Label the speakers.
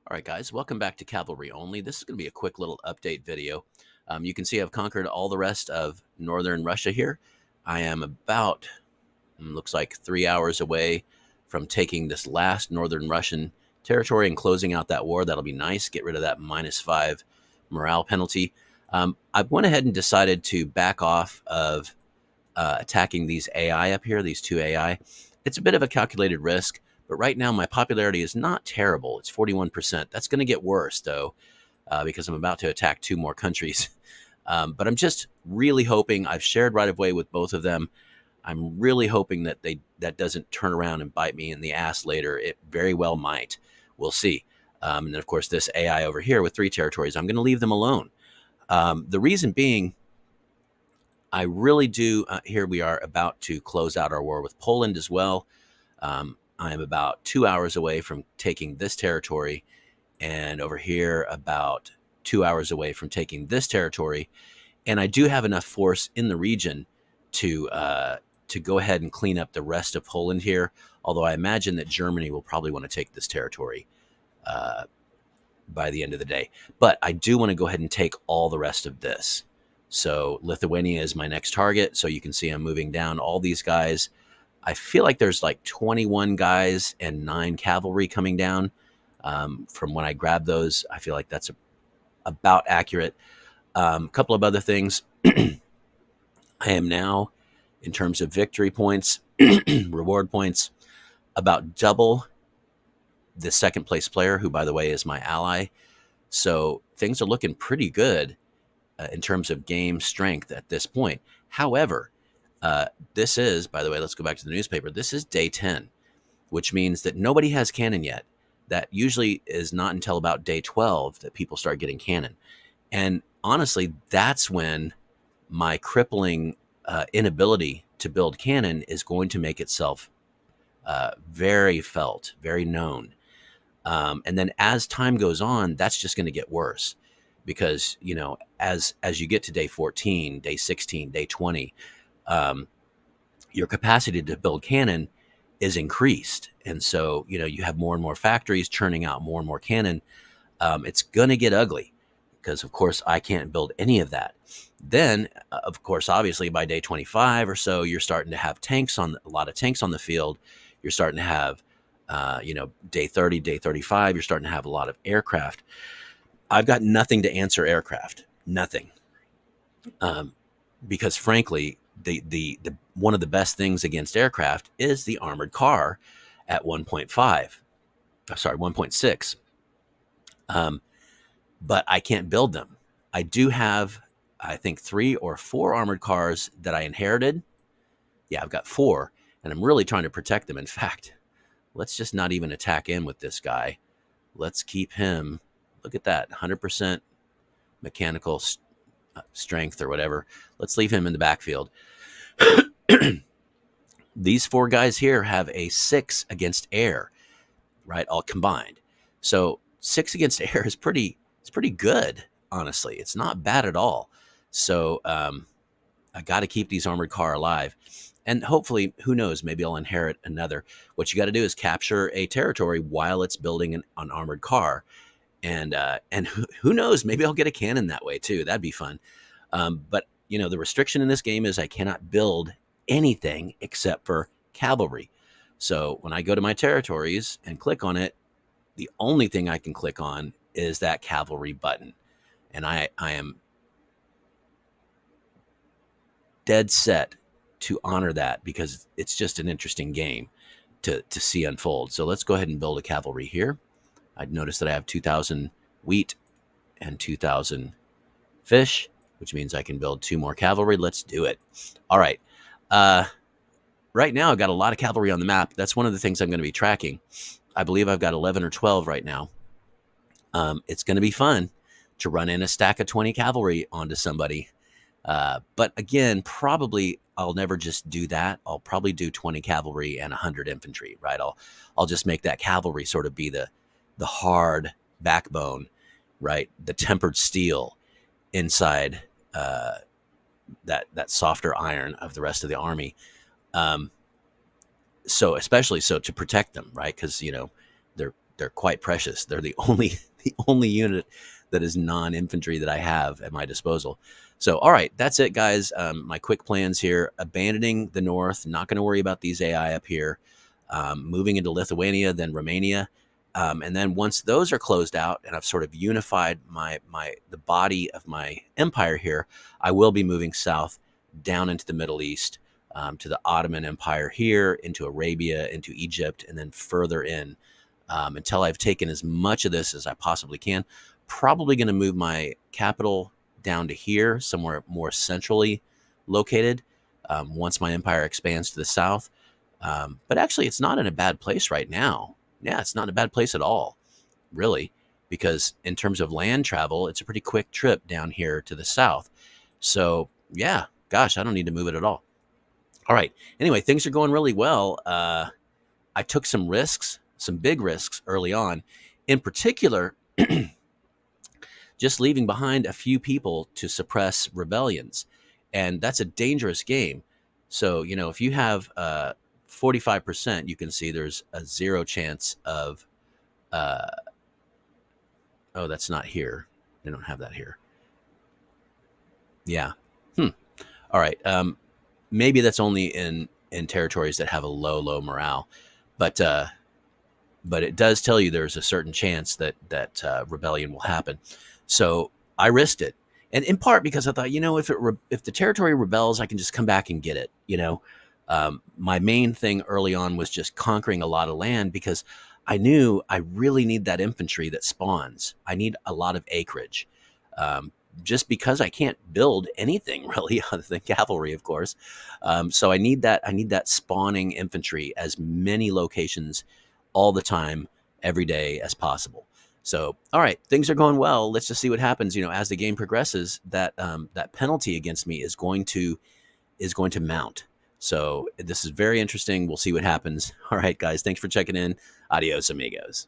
Speaker 1: All right, guys, welcome back to Cavalry Only. This is going to be a quick little update video. You can see I've conquered all the rest of northern Russia here. I am about, looks like 3 hours away from taking this last northern Russian territory and closing out that war. That'll be nice. Get rid of that -5 morale penalty. I went ahead and decided to back off of attacking these AI up here, these two AI. It's a bit of a calculated risk, but right now my popularity is not terrible. It's 41%. That's going to get worse, though, because I'm about to attack two more countries. But I'm just really hoping. I've shared right of way with both of them. I'm really hoping that that doesn't turn around and bite me in the ass later. It very well might. We'll see. And then, of course, this AI over here with 3 territories, I'm going to leave them alone. The reason being, I really do. Here we are about to close out our war with Poland as well. I'm about 2 hours away from taking this territory, and over here about 2 hours away from taking this territory. And I do have enough force in the region to go ahead and clean up the rest of Poland here. Although I imagine that Germany will probably want to take this territory by the end of the day. But I do want to go ahead and take all the rest of this. So Lithuania is my next target. So you can see I'm moving down all these guys. I feel like there's like 21 guys and 9 cavalry coming down. From when I grabbed those, I feel like that's about accurate. A couple of other things. I am now, in terms of victory points, reward points, about double the second place player, who, by the way, is my ally. So things are looking pretty good in terms of game strength at this point. However, this is, by the way, let's go back to the newspaper. This is day 10, which means that nobody has cannon yet. That usually is not until about day 12 that people start getting cannon. And honestly, that's when my crippling inability to build cannon is going to make itself very felt, very known. And then as time goes on, that's just going to get worse because, as you get to day 14, day 16, day 20, your capacity to build cannon is increased. And so, you have more and more factories churning out more and more cannon. It's going to get ugly because, of course, I can't build any of that. Then, of course, obviously by day 25 or so, you're starting to have a lot of tanks on the field. You're starting to have, day 30, day 35, you're starting to have a lot of aircraft. I've got nothing to answer aircraft, nothing. Because frankly, the one of the best things against aircraft is the armored car at 1.5. Sorry, 1.6. But I can't build them. I do have, I think, 3 or 4 armored cars that I inherited. Yeah, I've got 4, and I'm really trying to protect them. In fact, let's just not even attack in with this guy. Let's keep him. Look at that, 100% mechanical strength or whatever. Let's leave him in the backfield. These 4 guys here have a 6 against air, right? All combined. So 6 against air is it's pretty good, honestly. It's not bad at all. So I got to keep these armored car alive. And hopefully, who knows, maybe I'll inherit another. What you got to do is capture a territory while it's building an armored car. And who knows, maybe I'll get a cannon that way too. That'd be fun. But, the restriction in this game is I cannot build anything except for cavalry. So when I go to my territories and click on it, the only thing I can click on is that cavalry button. And I am dead set to honor that because it's just an interesting game to see unfold. So let's go ahead and build a cavalry here. I'd notice that I have 2,000 wheat and 2,000 fish, which means I can build 2 more cavalry. Let's do it. All right. Right now, I've got a lot of cavalry on the map. That's one of the things I'm going to be tracking. I believe I've got 11 or 12 right now. It's going to be fun to run in a stack of 20 cavalry onto somebody. But again, probably I'll never just do that. I'll probably do 20 cavalry and 100 infantry, right? I'll just make that cavalry sort of be the hard backbone, right? The tempered steel inside that softer iron of the rest of the army. So especially so to protect them, right? Because they're they're quite precious. They're the only the only unit that is non-infantry that I have at my disposal. So, all right, that's it, guys. My quick plans here: abandoning the north, not going to worry about these AI up here. Moving into Lithuania, then Romania, and then once those are closed out, and I've sort of unified the body of my empire here, I will be moving south down into the Middle East, to the Ottoman Empire here, into Arabia, into Egypt, and then further in, until I've taken as much of this as I possibly can. Probably going to move my capital down to here, somewhere more centrally located, once my empire expands to the south. But actually, it's not in a bad place right now. Yeah, it's not in a bad place at all, really, because in terms of land travel, it's a pretty quick trip down here to the south. So, yeah, gosh, I don't need to move it at all. All right. Anyway, things are going really well. I took some risks, some big risks early on. In particular, just leaving behind a few people to suppress rebellions. And that's a dangerous game. So, if you have 45%, you can see there's a zero chance of, uh, oh, that's not here. They don't have that here. Yeah. All right. Maybe that's only in territories that have a low morale, but it does tell you there's a certain chance that rebellion will happen. So I risked it, and in part because I thought, if the territory rebels, I can just come back and get it. My main thing early on was just conquering a lot of land, because I knew I really need that infantry that spawns. I need a lot of acreage. Just because I can't build anything really other than cavalry, of course. So I need that. I need that spawning infantry, as many locations, all the time, every day as possible. So, all right, things are going well. Let's just see what happens. As the game progresses, that penalty against me is going to mount. So this is very interesting. We'll see what happens. All right, guys, thanks for checking in. Adios, amigos.